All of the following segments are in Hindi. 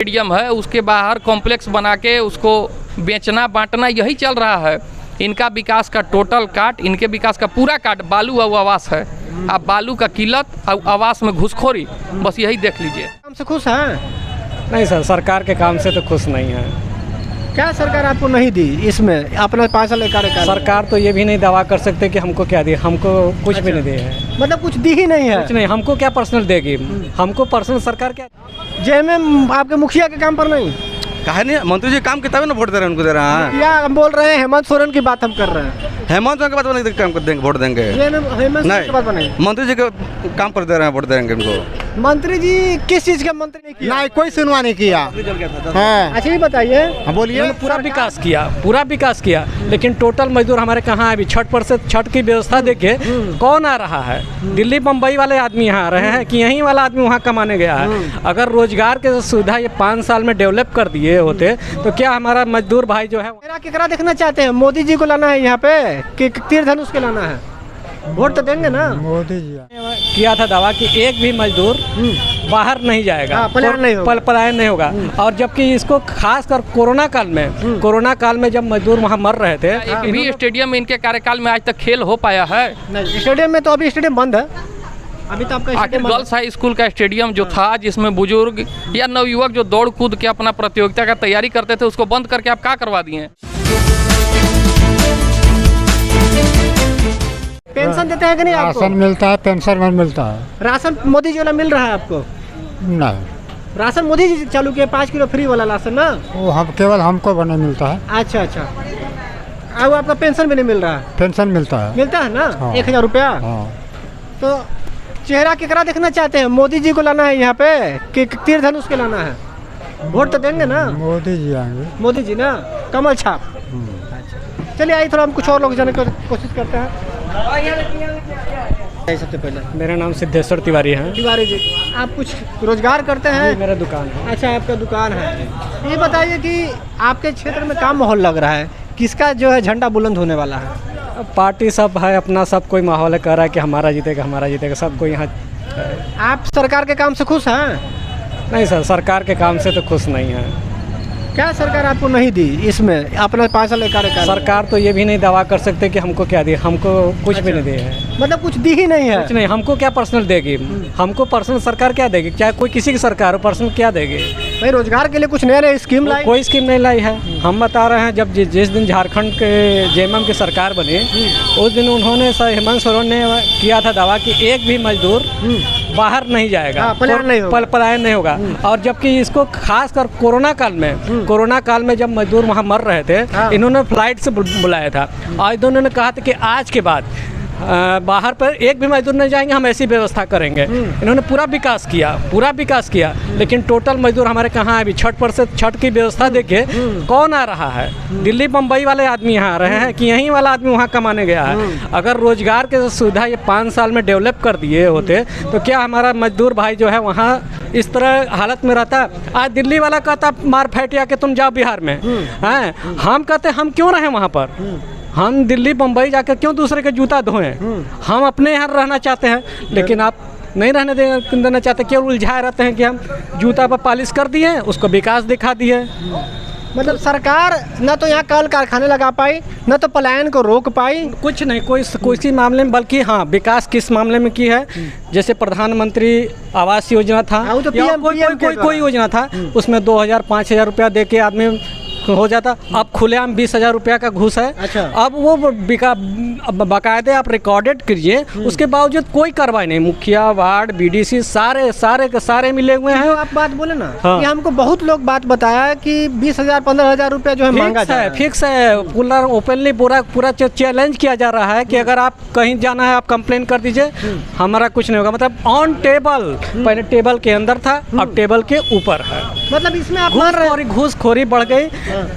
स्टेडियम है उसके बाहर कॉम्प्लेक्स बना के उसको बेचना बांटना यही चल रहा है। इनका विकास का टोटल काट, इनके विकास का पूरा काट बालू और आवास है। आप बालू का किल्लत और आवास में घुसखोरी, बस यही देख लीजिए। काम से खुश हैं? नहीं सर, सरकार के काम से तो खुश नहीं है। क्या सरकार आपको नहीं दी इसमें अपना 5 साल का कार्यकाल? सरकार तो ये भी नहीं दावा कर सकते कि हमको क्या दी, हमको कुछ भी नहीं दिया है। मतलब कुछ दी ही नहीं है? कुछ नहीं, हमको क्या पर्सनल देगी, हमको पर्सनल सरकार क्या। जेएमएम आपके मुखिया के काम पर नहीं? कहा नहीं, मंत्री जी काम किताबे ना वोट दे रहे हैं, उनको दे रहे हैं। या हम बोल रहे हैं हेमंत सोरेन की बात हम कर रहे हैं। हेमंत सोरेन के बात नहीं काम कर देंगे, वोट देंगे। हेमंत सोरेन की बात पर नहीं, मंत्री जी के काम पर दे रहे हैं, वोट देंगे उनको। मंत्री जी किस चीज के मंत्री नहीं किया? नहीं, कोई सुनवाई नहीं किया। हाँ। अच्छा ये बताइए, बोलिए। पूरा विकास किया, लेकिन टोटल मजदूर हमारे कहाँ है अभी। छठ की व्यवस्था देखिए, कौन आ रहा है? दिल्ली बम्बई वाले आदमी यहाँ आ रहे हैं कि यहीं वाला आदमी वहाँ कमाने गया है? अगर रोजगार के सुविधा ये 5 साल में डेवलप कर दिए होते तो क्या हमारा मजदूर भाई जो है। केकरा देखना चाहते हैं? मोदी जी को लाना है यहाँ पे कि तीर धनुष के लाना है? वोट तो देंगे ना मोदी जी। किया था दावा कि एक भी मजदूर बाहर नहीं जाएगा, पलायन नहीं होगा। और जबकि इसको खास कर कोरोना काल में जब मजदूर वहाँ मर रहे थे, एक भी स्टेडियम में इनके कार्यकाल में आज तक खेल हो पाया है? स्टेडियम में तो अभी स्टेडियम बंद है। अभी तो आपका आखिर गर्ल्स हाई स्कूल का स्टेडियम जो था, जिसमें बुजुर्ग या नवयुवक जो दौड़ कूद के अपना प्रतियोगिता का तैयारी करते थे, उसको बंद करके आप क्या करवा दिए? पेंशन देते हैं कि नहीं आपको? राशन मिलता है, पेंशन में मिलता है। राशन मोदी जी वाला मिल रहा है आपको? नहीं, राशन मोदी जी चालू किए 5 किलो फ्री वाला राशन ना? वो हम केवल हमको बने मिलता है। अच्छा। अब आपका पेंशन भी नहीं मिल रहा है? पेंशन मिलता है ना? हाँ। 1000 रुपया। हाँ। तो चेहरा केकरा देखना चाहते हैं? मोदी जी को लाना है यहाँ पे कि तीर धनुष के लाना है? वोट तो देंगे ना? मोदी जी आएंगे। मोदी जी ना, कमल छाप। चलिए आइए थोड़ा हम कुछ और लोग जाने की कोशिश करते हैं। सबसे पहले मेरा नाम सिद्धेश्वर तिवारी है। तिवारी जी, आप कुछ रोजगार करते हैं? मेरा दुकान है। अच्छा, आपका दुकान है। ये बताइए कि आपके क्षेत्र में क्या माहौल लग रहा है? किसका जो है झंडा बुलंद होने वाला है? पार्टी सब है अपना, सब कोई माहौल कर रहा है कि हमारा जीतेगा, सब कोई यहाँ। आप सरकार के काम से खुश हैं? नहीं सर, सरकार के काम से तो खुश नहीं है। क्या सरकार आपको नहीं दी इसमें अपना 5 साल का कार्यकाल? सरकार तो ये भी नहीं दावा कर सकते कि हमको क्या दी, हमको कुछ भी नहीं दिया है। मतलब कुछ दी ही नहीं है? कुछ नहीं, हमको क्या पर्सनल देगी, हमको पर्सनल सरकार क्या देगी? क्या कोई किसी की सरकार पर्सनल क्या देगी? भाई रोजगार के लिए कुछ नया स्कीम लाई? कोई स्कीम नहीं लाई है। हम बता रहे हैं, जब जिस दिन झारखंड के जेएमएम की सरकार बनी, उस दिन उन्होंने हेमंत सोरेन ने किया था दावा कि एक भी मजदूर बाहर नहीं जाएगा, पलायन नहीं होगा। और जबकि इसको खास कर कोरोना काल में जब मजदूर वहाँ मर रहे थे, इन्होंने फ्लाइट से बुलाया था और इन्होंने कहा था कि आज के बाद बाहर पर एक भी मजदूर नहीं जाएंगे, हम ऐसी व्यवस्था करेंगे। इन्होंने पूरा विकास किया, लेकिन टोटल मजदूर हमारे कहाँ है अभी। छठ की व्यवस्था देखिए, कौन आ रहा है? दिल्ली बम्बई वाले आदमी यहाँ आ रहे हैं कि यहीं वाला आदमी वहाँ कमाने गया है? अगर रोजगार के सुविधा ये 5 साल में डेवलप कर दिए होते तो क्या हमारा मजदूर भाई जो है वहाँ इस तरह हालत में रहता? आज दिल्ली वाला कहता मार फैटिया के तुम जाओ बिहार में, हैं? हम कहते हम क्यों रहें वहाँ पर? हम दिल्ली बम्बई जाकर क्यों दूसरे के जूता धोएं? हम अपने यहाँ रहना चाहते हैं, लेकिन आप नहीं रहने देना चाहते। क्यों उलझाए रहते हैं कि हम जूता पर पॉलिश कर दिए, उसको विकास दिखा दिए। मतलब सरकार न तो यहाँ कल कारखाने लगा पाई, न तो पलायन को रोक पाई, कुछ नहीं, कोई मामले में। बल्कि हाँ, विकास किस मामले में की है? जैसे प्रधानमंत्री आवास योजना था, तो कोई योजना था, उसमें 2000-5000 रुपया दे के आदमी हो जाता। अब खुलेआम 20,000 रुपया का घूस है। अच्छा। अब वो बाकायदे आप रिकॉर्डेड करिए, उसके बावजूद कोई कार्रवाई नहीं। मुखिया, वार्ड, बीडीसी सारे के सारे मिले हुए हैं। आप बात बोले ना। हाँ। कि हमको बहुत लोग बात बताया कि 20,000-15,000 रुपया जो है मांगा जा रहा है। फिक्स है, पूरा ओपनली पूरा चैलेंज किया जा रहा है कि अगर आप कहीं जाना है आप कंप्लेन कर दीजिए, हमारा कुछ नहीं होगा। मतलब ऑन टेबल, पहले टेबल के अंदर था, अब टेबल के ऊपर है। मतलब इसमें आप मान रहे हैं घूसखोरी बढ़ गई,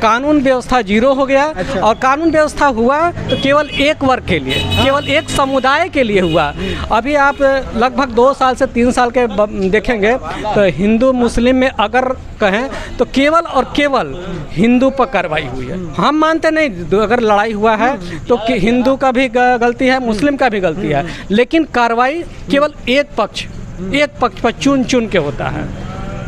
कानून व्यवस्था जीरो हो गया। अच्छा। और कानून व्यवस्था हुआ तो केवल एक वर्ग के लिए, केवल एक समुदाय के लिए हुआ। अभी आप लगभग 2 साल से 3 साल के देखेंगे तो हिंदू मुस्लिम में अगर कहें तो केवल और केवल हिंदू पर कार्रवाई हुई है। हम मानते नहीं, अगर लड़ाई हुआ है तो हिंदू का भी गलती है, मुस्लिम का भी गलती है, लेकिन कार्रवाई केवल एक पक्ष पर चुन के होता है।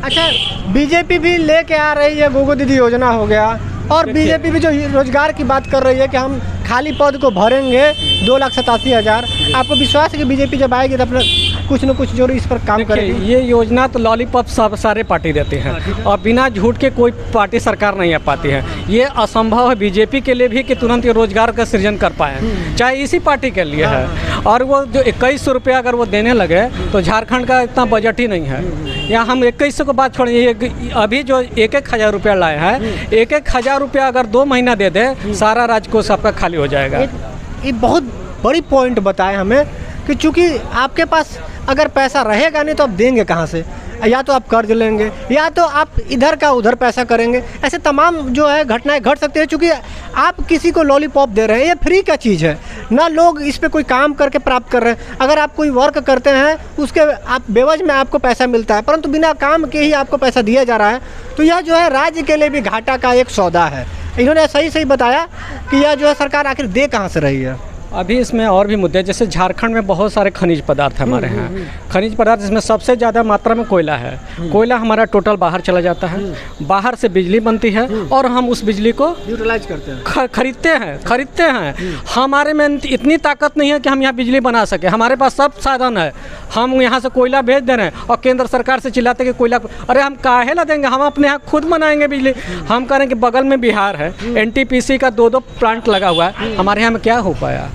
अच्छा, बीजेपी भी लेके आ रही है गोगो दीदी योजना हो गया, और बीजेपी भी जो रोजगार की बात कर रही है कि हम खाली पद को भरेंगे 2,87,000। आपको विश्वास है कि बीजेपी जब आएगी तो अपना कुछ न कुछ जरूर इस पर काम करेगी? ये योजना तो लॉलीपॉप सब सारे पार्टी देते हैं, और बिना झूठ के कोई पार्टी सरकार नहीं आ पाती है। ये असंभव है बीजेपी के लिए भी कि तुरंत ये रोजगार का सृजन कर पाए, चाहे इसी पार्टी के लिए है। और वो जो 2100 रुपया अगर वो देने लगे तो झारखंड का इतना बजट ही नहीं है। यहाँ हम 2100 को बात छोड़िए, अभी जो 1,000 रुपया लाए हैं, 1,000 रुपया अगर 2 महीना दे दे, सारा राजकोष आपका खाली हो जाएगा। ये बहुत बड़ी पॉइंट बताए हमें कि चूंकि आपके पास अगर पैसा रहेगा नहीं तो आप देंगे कहाँ से? या तो आप कर्ज लेंगे, या तो आप इधर का उधर पैसा करेंगे। ऐसे तमाम जो है घटनाएं घट सकती है, चूँकि आप किसी को लॉलीपॉप दे रहे हैं। ये फ्री का चीज़ है ना, लोग इस पे कोई काम करके प्राप्त कर रहे हैं। अगर आप कोई वर्क करते हैं उसके आप बेवज में आपको पैसा मिलता है, परंतु बिना काम के ही आपको पैसा दिया जा रहा है। तो यह जो है राज्य के लिए भी घाटा का एक सौदा है। इन्होंने सही बताया कि यह जो है सरकार आखिर दे कहाँ से रही है। अभी इसमें और भी मुद्दे, जैसे झारखंड में बहुत सारे खनिज पदार्थ हमारे यहाँ, खनिज पदार्थ इसमें सबसे ज़्यादा मात्रा में कोयला है। कोयला हमारा टोटल बाहर चला जाता है, बाहर से बिजली बनती है और हम उस बिजली को यूटिलाइज करते हैं, खरीदते हैं। हमारे में इतनी ताकत नहीं है कि हम यहाँ बिजली बना सके। हमारे पास सब साधन है, हम यहाँ से कोयला भेज दे रहे हैं और केंद्र सरकार से चिल्लाते हैं कि कोयला, अरे हम काहे ला देंगे, हम अपने यहाँ खुद बनाएंगे बिजली। हम कह रहे हैं कि बगल में बिहार है, NTPC का 2 प्लांट लगा हुआ है, हमारे यहाँ में क्या हो पाया?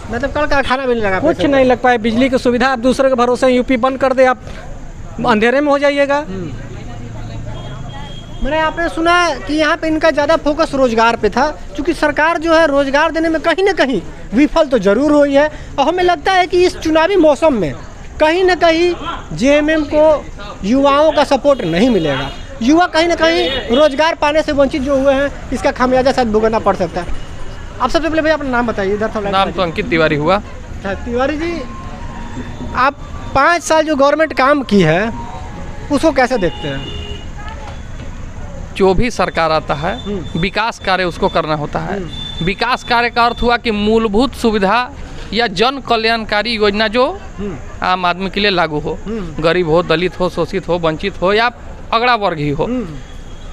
मतलब कल कारखाना भी नहीं लगा, कुछ नहीं लग पाए। बिजली की सुविधा आप दूसरे के भरोसे यूपी बंद कर दे, आप अंधेरे में हो जाइएगा। मैंने आपने सुना कि यहाँ पे इनका ज़्यादा फोकस रोजगार पे था, क्योंकि सरकार जो है रोजगार देने में कहीं ना कहीं विफल तो जरूर हुई है। और हमें लगता है कि इस चुनावी मौसम में कहीं ना कहीं JMM को युवाओं का सपोर्ट नहीं मिलेगा। युवा कहीं ना कहीं रोजगार पाने से वंचित जो हुए हैं, इसका खामियाजा शायद भुगतना पड़ सकता है। आप सबसे पहले भैया अपना नाम बताइए। इधर थोड़ा नाम तो अंकित तिवारी हुआ। तिवारी जी, आप 5 साल जो गवर्नमेंट काम की है उसको कैसे देखते हैं? जो भी सरकार आता है विकास कार्य उसको करना होता है। विकास कार्य का अर्थ हुआ कि मूलभूत सुविधा या जन कल्याणकारी योजना जो आम आदमी के लिए लागू हो, गरीब हो, दलित हो, शोषित हो, वंचित हो या अगड़ा वर्ग ही हो।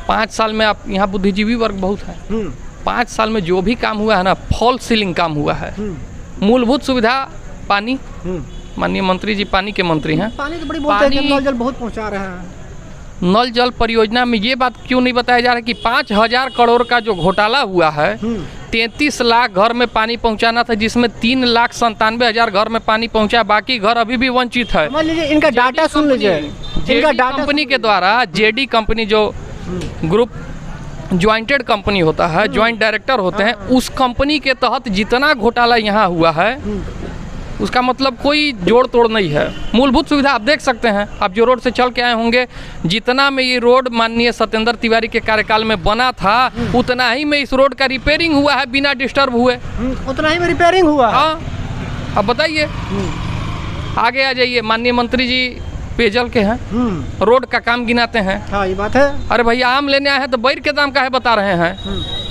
5 साल में आप यहाँ बुद्धिजीवी वर्ग बहुत है। 5 साल में जो भी काम हुआ है ना, फॉल सीलिंग काम हुआ है। मूलभूत सुविधा पानी, माननीय मंत्री जी पानी के मंत्री हैं। पानी तो बड़ी बोलते हैं कि नल जल बहुत पहुंचा रहे हैं। नल जल परियोजना में ये बात क्यों नहीं बताया जा रहा है कि 5,000 करोड़ का जो घोटाला हुआ है, 33 लाख घर में पानी पहुंचाना था, जिसमें 3,97,000 घर में पानी पहुंचा, बाकी घर अभी भी वंचित है। मान लीजिए इनका डाटा सुन लीजिए, इनका डाटा कंपनी के द्वारा JD कंपनी जो ग्रुप ज्वाइंटेड कंपनी होता है, ज्वाइंट डायरेक्टर होते हैं, उस कंपनी के तहत जितना घोटाला यहाँ हुआ है उसका मतलब कोई जोड़ तोड़ नहीं है। मूलभूत सुविधा आप देख सकते हैं, आप जो रोड से चल के आए होंगे, जितना में ये रोड माननीय सत्येंद्र तिवारी के कार्यकाल में बना था, उतना ही में इस रोड का रिपेयरिंग हुआ है बिना डिस्टर्ब हुए। उतना ही में रिपेयरिंग हुआ। हाँ, अब बताइए, आगे आ जाइए। माननीय मंत्री जी पेयजल के हैं, रोड का काम गिनाते हैं। हाँ, ये बात है। अरे भैया, आम लेने आए हैं तो बैर के दाम काहे बता रहे हैं?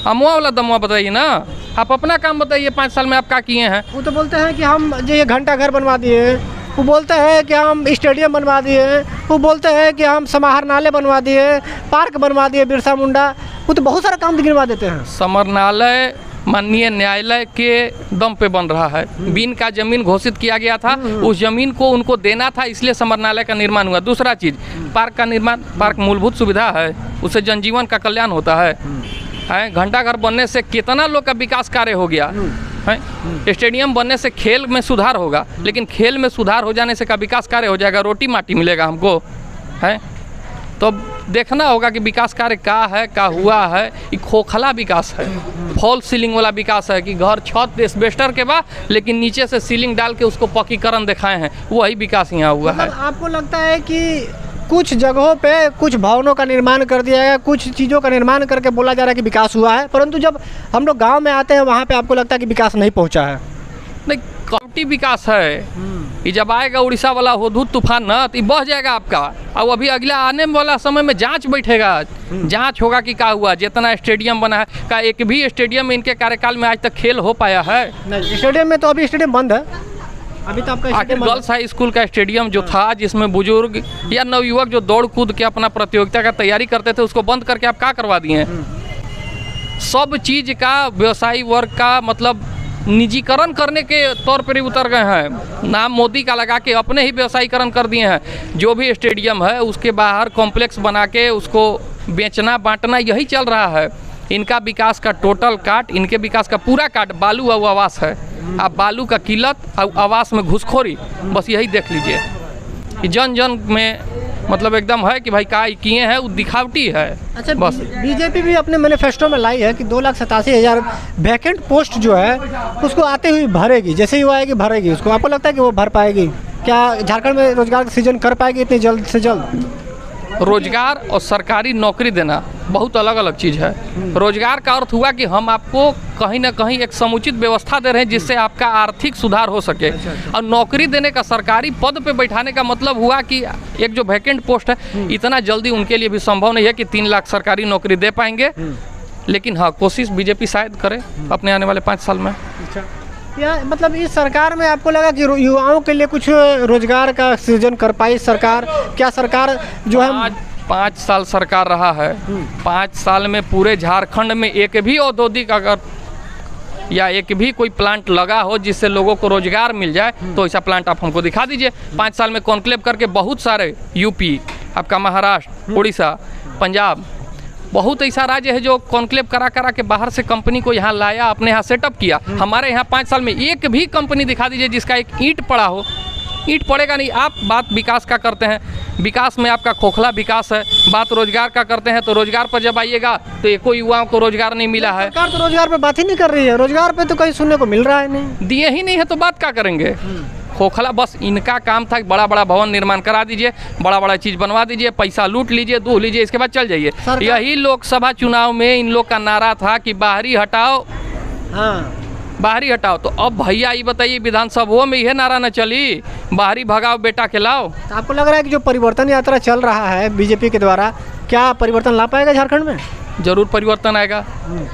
अमुआ वाला दमुआ बताइए ना। आप अपना काम बताइए, 5 साल में आप क्या किए हैं? वो तो बोलते हैं कि हम जो ये घंटा घर बनवा दिए, वो बोलते हैं कि हम स्टेडियम बनवा दिए, वो बोलते हैं कि हम समाहरणालय बनवा दिए, पार्क बनवा दिए बिरसा मुंडा। वो तो बहुत सारा काम गिनवा देते हैं। समरनालय माननीय न्यायालय के दम पे बन रहा है। बीन का जमीन घोषित किया गया था, उस जमीन को उनको देना था, इसलिए समरनालय का निर्माण हुआ। दूसरा चीज़, पार्क का निर्माण, पार्क मूलभूत सुविधा है, उससे जनजीवन का कल्याण होता है। घंटाघर बनने से कितना लोग का विकास कार्य हो गया है। स्टेडियम बनने से खेल में सुधार होगा, लेकिन खेल में सुधार हो जाने से का विकास कार्य हो जाएगा? रोटी माटी मिलेगा हमको, है? तो देखना होगा कि विकास कार्य क्या हुआ है। ये खोखला विकास है, फॉल सीलिंग वाला विकास है कि घर छत एस्बेस्टर के बाद, लेकिन नीचे से सीलिंग डाल के उसको पक्कीकरण दिखाए हैं, वही विकास यहाँ हुआ है। आपको लगता है कि कुछ जगहों पे कुछ भवनों का निर्माण कर दिया है, कुछ चीज़ों का निर्माण करके बोला जा रहा है कि विकास हुआ है, परंतु जब हम लोग गाँव में आते हैं वहाँ पे आपको लगता है कि विकास नहीं पहुँचा है? नहीं, कवटी विकास है। ये जब आएगा उड़ीसा वाला हुदहुद तूफान ना, तो ये बह जाएगा आपका। और अभी अगला आने वाला समय में जांच बैठेगा, जांच होगा कि क्या हुआ। जितना स्टेडियम बना है, का एक भी स्टेडियम में इनके कार्यकाल में आज तक खेल हो पाया है? नहीं, स्टेडियम में तो अभी स्टेडियम बंद है। अभी तो आपका आखिर स्टेडियम गर्ल्स हाई स्कूल का स्टेडियम जो था, जिसमें बुजुर्ग या नवयुवक जो दौड़ कूद के अपना प्रतियोगिता का तैयारी करते थे, उसको बंद करके आप क्या करवा दिए हैं? सब चीज़ का व्यवसायी वर्ग का मतलब निजीकरण करने के तौर पर ही उतर गए हैं। नाम मोदी का लगा के अपने ही व्यवसायीकरण कर दिए हैं। जो भी स्टेडियम है उसके बाहर कॉम्प्लेक्स बना के उसको बेचना बांटना, यही चल रहा है। इनका विकास का टोटल काट, इनके विकास का पूरा काट बालू और आवास है। आप बालू का किल्लत और आवास में घुसखोरी, बस यही देख लीजिए कि जन जन में मतलब एकदम है कि भाई का किए हैं, वो दिखावटी है। अच्छा, बस बीजेपी भी अपने मैनिफेस्टो में लाई है कि 2,87,000 वैकेंट पोस्ट जो है उसको आते हुए भरेगी, जैसे ही वो आएगी भरेगी उसको। आपको लगता है कि वो भर पाएगी? क्या झारखंड में रोजगार का सृजन कर पाएगी इतनी जल्द से जल्द? रोजगार और सरकारी नौकरी देना बहुत अलग अलग चीज़ है। रोजगार का अर्थ हुआ कि हम आपको कहीं ना कहीं एक समुचित व्यवस्था दे रहे हैं जिससे आपका आर्थिक सुधार हो सके। और नौकरी देने का, सरकारी पद पे बैठाने का मतलब हुआ कि एक जो वैकेंट पोस्ट है, इतना जल्दी उनके लिए भी संभव नहीं है कि 3 लाख सरकारी नौकरी दे पाएंगे। लेकिन हाँ, कोशिश बीजेपी शायद करे अपने आने वाले 5 साल में। या मतलब इस सरकार में आपको लगा कि युवाओं के लिए कुछ रोजगार का सृजन कर पाई सरकार? क्या सरकार जो है 5 साल सरकार रहा है, 5 साल में पूरे झारखंड में एक भी औद्योगिक अगर या एक भी कोई प्लांट लगा हो जिससे लोगों को रोजगार मिल जाए, तो ऐसा प्लांट आप हमको दिखा दीजिए। 5 साल में कॉन्क्लेव करके बहुत सारे यूपी, आपका महाराष्ट्र, उड़ीसा, पंजाब, बहुत ऐसा राज्य है जो कॉन्क्लेव करा के बाहर से कंपनी को यहाँ लाया, अपने यहाँ सेटअप किया। हमारे यहाँ 5 साल में एक भी कंपनी दिखा दीजिए जिसका एक ईंट पड़ा हो। ईंट पड़ेगा नहीं। आप बात विकास का करते हैं, विकास में आपका खोखला विकास है। बात रोजगार का करते हैं तो रोजगार पर जब आइएगा तो एको युवाओं को रोजगार नहीं मिला है। सरकार तो रोजगार पे बात ही नहीं कर रही है। रोजगार पे तो कहीं सुनने को मिल रहा है नहीं। दिए ही नहीं है तो बात क्या करेंगे? खोखला बस इनका काम था कि बड़ा बड़ा भवन निर्माण करा दीजिए, बड़ा बड़ा चीज़ बनवा दीजिए, पैसा लूट लीजिए, दूह लीजिए, इसके बाद चल जाइए। यही लोकसभा चुनाव में इन लोग का नारा था कि बाहरी हटाओ, हाँ बाहरी हटाओ। तो अब भैया ये बताइए, विधानसभाओं में यह नारा न चली, बाहरी भगाओ बेटा के लाओ। तो आपको लग रहा है कि जो परिवर्तन यात्रा चल रहा है बीजेपी के द्वारा, क्या परिवर्तन ला पाएगा झारखंड में? जरूर परिवर्तन आएगा।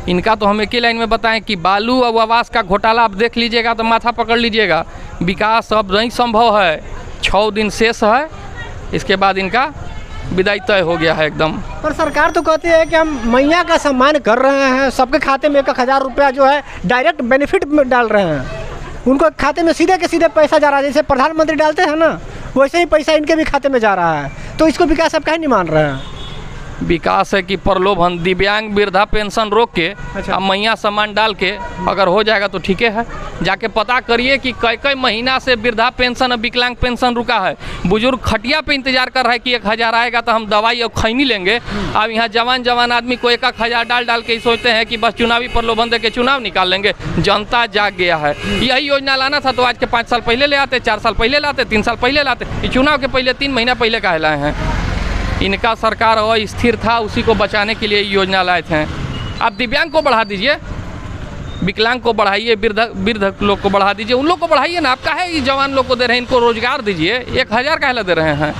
इनका तो हम एक ही लाइन में बताएं कि बालू और आवास का घोटाला आप देख लीजिएगा तो माथा पकड़ लीजिएगा। विकास अब नहीं संभव है, 6 दिन शेष है, इसके बाद इनका विदाई तय हो गया है एकदम। पर सरकार तो कहती है कि हम मैया का सम्मान कर रहे हैं, सबके खाते में 1,000 रुपया जो है डायरेक्ट बेनिफिट में डाल रहे हैं, उनको खाते में सीधे के सीधे पैसा जा रहा है। जैसे प्रधानमंत्री डालते हैं ना, वैसे ही पैसा इनके भी खाते में जा रहा है। तो इसको विकास आप कहीं नहीं मान रहे हैं? विकास है कि प्रलोभन, दिव्यांग वृद्धा पेंशन रोक के अब मैया सम्मान डाल के अगर हो जाएगा तो ठीक है। जाके पता करिए कि कई महीना से वृद्धा पेंशन और विकलांग पेंशन रुका है। बुजुर्ग खटिया पे इंतजार कर रहा है कि 1,000 आएगा तो हम दवाई और खैनी लेंगे। अब यहाँ जवान आदमी को 1,000 डाल के ही सोचते हैं कि बस चुनावी प्रलोभन दे के चुनाव निकाल लेंगे। जनता जाग गया है। यही योजना लाना था तो आज के 5 साल पहले ले आते, 4 साल पहले लाते, 3 साल पहले लाते। चुनाव के पहले 3 महीना पहले काहे लाए हैं? इनका सरकार अस्थिर था, उसी को बचाने के लिए योजना लाए थे। आप दिव्यांग को बढ़ा दीजिए, विकलांग को बढ़ाइए, वृद्ध लोग को बढ़ा दीजिए, उन लोग को बढ़ाइए ना। आप काहे ये जवान लोग को दे रहे हैं? इनको रोजगार दीजिए। 1,000 काहे दे रहे हैं?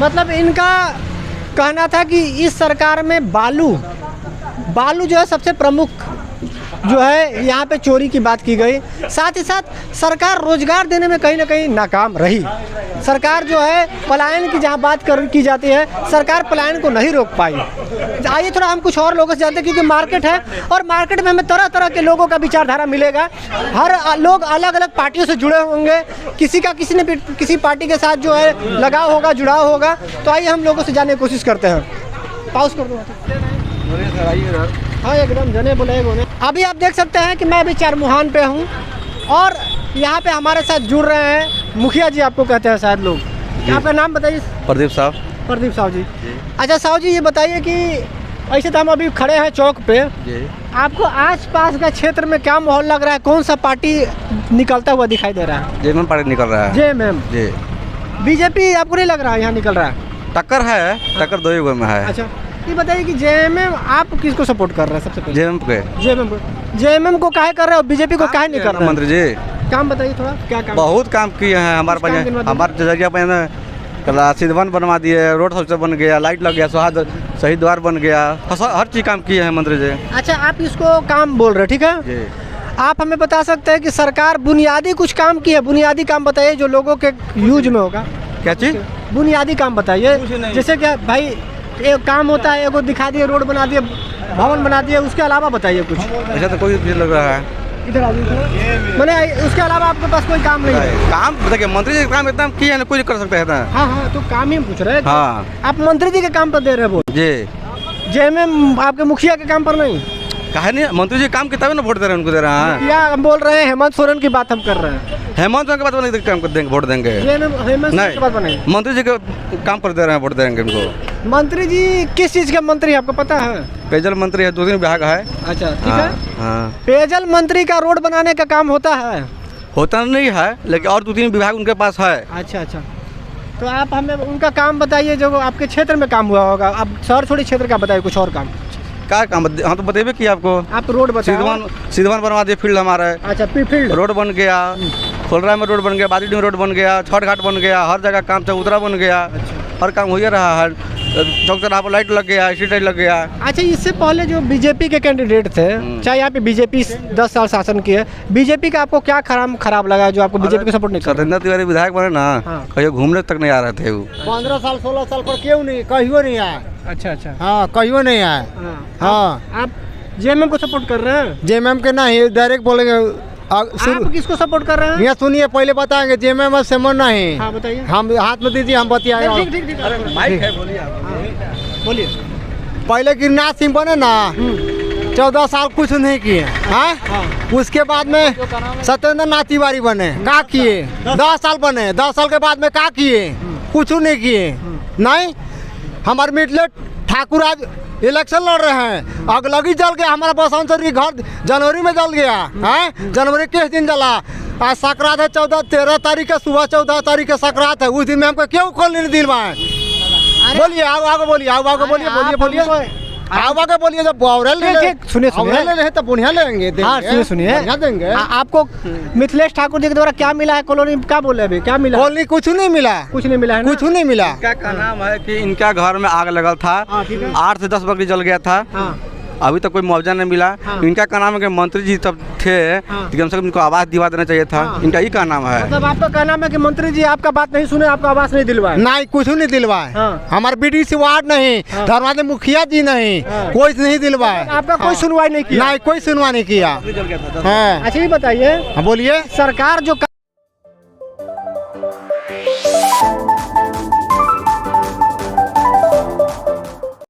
मतलब इनका कहना था कि इस सरकार में बालू जो है सबसे प्रमुख जो है, यहाँ पे चोरी की बात की गई। साथ ही साथ सरकार रोजगार देने में कहीं ना कहीं नाकाम रही। सरकार जो है पलायन की जहाँ बात की जाती है, सरकार पलायन को नहीं रोक पाई। आइए थोड़ा हम कुछ और लोगों से जानते हैं, क्योंकि मार्केट है और मार्केट में हमें तरह तरह के लोगों का विचारधारा मिलेगा। हर लोग अलग अलग पार्टियों से जुड़े होंगे, किसी ने किसी पार्टी के साथ जो है लगाव होगा, जुड़ाव होगा। तो आइए हम लोगों से जानने की कोशिश करते हैं। पाउस कर दो। हाँ एकदम जने बोले। अभी आप देख सकते हैं कि मैं अभी चारमुहान पे हूँ और यहाँ पे हमारे साथ जुड़ रहे हैं मुखिया जी, आपको कहते हैं शायद लोग। आपका नाम बताइए। प्रदीप साहब। प्रदीप साहब जी। अच्छा साहब जी, ये बताइए कि ऐसे तो हम अभी खड़े हैं चौक पे, आपको आसपास का क्षेत्र में क्या माहौल लग रहा है? कौन सा पार्टी निकलता हुआ दिखाई दे रहा है? जेएमएम पार्टी निकल रहा है। जेएमएम जी। बीजेपी आपको नहीं लग रहा है यहाँ निकल रहा है? टक्कर है, टक्कर 2 ही में है। अच्छा ये बताइए कि जेएमएम आप किसको सपोर्ट कर रहे हैं सबसे पहले? जेएमएम को काहे कर रहे हो, बीजेपी को काहे नहीं कर रहे? मंत्री जी काम बताइए थोड़ा, क्या काम? बहुत काम किए हैं हमारे जरिया पे। सीध वन बनवा दिए, रोड सबसे बन गया, लाइट लग गया, शहीद द्वार बन गया, हर चीज़ काम किए हैं मंत्री जी। अच्छा आप इसको काम बोल रहे हैं, ठीक है। आप हमें बता सकते हैं कि सरकार बुनियादी कुछ काम की है? बुनियादी काम बताइए जो लोगों के यूज में होगा। क्या चीज़? बुनियादी काम बताइए, जैसे क्या भाई एक काम होता है, एगो दिखा दिए, रोड बना दिए, भवन बना दिए, उसके अलावा बताइए कुछ। ऐसा तो कोई चीज़ लग रहा है इधर आ जाइए। मैंने उसके अलावा आपके पास कोई काम नहीं है? काम देखिए, मंत्री जी का काम इतना किया है ना, कोई कर सकता है इतना। हाँ हाँ, तो काम ही पूछ रहे हैं। हाँ, आप मंत्री जी के काम पर दे रहे हैं वोट जी। जेएमएम आपके मुखिया के काम पर नहीं? कहा नहीं, मंत्री जी काम किताबें ना वोट दे रहे हैं, उनको दे रहे हैं। या हम बोल रहे हैं हेमंत सोरेन की बात हम कर रहे हैं। हेमंत सोरेन के बाद नहीं काम कर देंगे, वोट देंगे। हेमंत सोरेन के बात नहीं, मंत्री जी के काम पर दे रहे हैं, वोट देंगे उनको। मंत्री जी किस चीज़ के मंत्री आपको पता है? पेयजल मंत्री है, 2-3 विभाग है। अच्छा, ठीक है। हाँ, पेयजल मंत्री का रोड बनाने का काम होता है? होता नहीं है, लेकिन और 2-3 विभाग उनके पास है। अच्छा अच्छा, तो आप हमें उनका काम बताइए जो आपके क्षेत्र में काम हुआ होगा। आप शहर छोड़ी क्षेत्र का बताइए कुछ और काम। क्या काम? हाँ, तो बतेबे किया आपको। आप रोड बताइए। सिद्धवन बनवा दिए, फील्ड हमारा। अच्छा, फील्ड रोड बन गया, खोलरा में रोड बन गया, बादीडी में रोड बन गया, छठ घाट बन गया, हर जगह काम चबूतरा बन गया। हर काम हो ही रहा है। चौक चौराहा पर लाइट लग गया, स्ट्रीट लाइट लग गया। अच्छा, इससे पहले जो बीजेपी के कैंडिडेट थे, चाहे यहाँ पे बीजेपी 10 साल शासन की है, बीजेपी का आपको क्या खराब लगा जो आपको बीजेपी का सपोर्ट नहीं कर? सत्येंद्र तिवारी विधायक बने ना, कहीं घूमने तक नहीं आ रहे थे वो। 15 साल 16 साल पर क्यों नहीं, कहियो नहीं आए। अच्छा अच्छा, हाँ, कहियो नहीं आए। हाँ, आप जेएमएम को सपोर्ट कर रहे हैं? जेएमएम के नहीं, डायरेक्ट बोलेंगे। आप किसको सपोर्ट कर रहे हैं? यहाँ सुनिए, पहले बताएंगे जेएमएम से मन नहीं। हाँ, बताइए। हम हाथ में दीजिए, हम बतियाए। ठीक, बोलिए। पहले गिरनाथ सिंह बने ना, 14 साल कुछ नहीं किए। हाँ, उसके बाद में सत्येंद्र नाथ तिवारी बने, क्या किए? 10 साल बने, 10 साल के बाद में क्या किए? कुछ नहीं किए। नहीं, हमारे मिडिल ठाकुर आज इलेक्शन लड़ रहे हैं, अगलगी जल गया। हमारा बसंत सर की घर जनवरी में जल गया है। जनवरी किस दिन जला? आज संक्रांत है, 13 तारीख के सुबह, 14 तारीख के संक्रांत है। उस दिन में हमको क्यों खोलने नहीं दिलवाए? बोलिए, आगे बोलिए, आगे बोलिए, आगे बोलिए। जब सुनिए ले तो बुनिया लेंगे। हाँ, सुनिए देंगे। आपको मिथिलेश ठाकुर जी के द्वारा क्या मिला है कॉलोनी? क्या बोले अभी, क्या मिला? कॉलोनी कुछ नहीं मिला, कुछ नहीं मिला है ना? कुछ नहीं मिला। क्या नाम है कि इनका घर में आग लगल था, 8 से 10 बकरी जल गया था। अभी तक कोई मुआवजा नहीं मिला। इनका क्या नाम है कि मंत्री जी तब थे, तो कम से कम इनको आवास दिवा देना चाहिए था। इनका ही क्या नाम है? मतलब आपका क्या नाम है कि मंत्री जी आपका बात नहीं सुने, आपका आवास नहीं दिलवाए? नहीं, कुछ नहीं दिलवाए। हमारे बीडीसी वार्ड नहीं, धर्मादे मुखिया जी नहीं, कोई नहीं दिलवाए। आपका कोई सुनवाई नहीं किया? नहीं, कोई सुनवाई नहीं किया। अच्छा, ये बताइए, बोलिए। सरकार जो